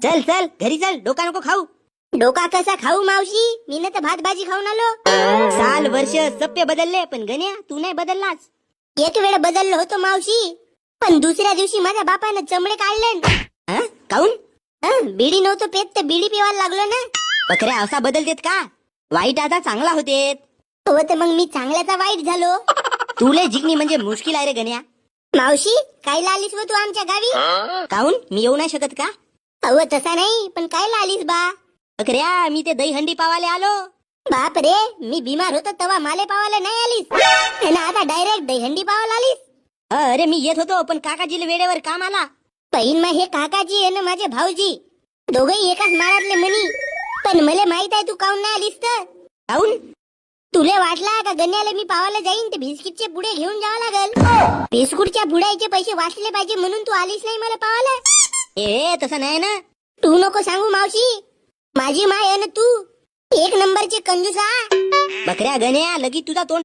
चल चल घरी चल, डोका नको खाऊ. डोका कसा खाऊ मावशी, मी तर भात भाजी खाऊन आलो. साल वर्ष सप्पे बदलले, पण गण्या तू नाही बदललास. एक वेळ बदललो होतो मावशी, पण दुसऱ्या दिवशी माझ्या बापानं चमडे काढले. काऊन? बिडी नव्हतं पेत तर बिडी पिवायला लागलो ना. बकऱ्या असा बदलतेत का? वाईट आता चांगला होतेत. हो तर मग मी चांगल्याचा वाईट झालो. तुले जिंकणी म्हणजे मुश्किल आहे रे गण्या. मावशी कायला आलीस व तू आमच्या गावी? काऊन मी येऊ नाही शकत का? अहो तसा नाही, पण कायला आलीस बा? बकऱ्या मी ते दही हंडी पावाले आलो. बाप रे, मी बिमार होतो तेव्हा माले पावायला नाही आलीस, आणि आता डायरेक्ट दहीहंडी पावायला आलीस. अरे मी येत होतो, पण काकाजीला वेळेवर काम आला. बहीण मग हे काकाजी आहे ना माझे भाऊजी, दोघही एकाच माळातले म्हणी. पण मला माहित आहे तू काऊन नाही आलीस तर. काऊन? तुले वाटला का गण्याला मी पावायला जाईन ते बिस्किटचे पुढे घेऊन जावं लागल. बिस्कुटच्या पुड्याचे पैसे वाचले पाहिजे म्हणून तू आलीस नाही मला पावायला. ए तसं नाही ना. तू नको सांगू मावशी, माझी माय आहे ना तू, एक नंबरचे कंजूसा. बकऱ्या गण्या लगेच तुझा तोंड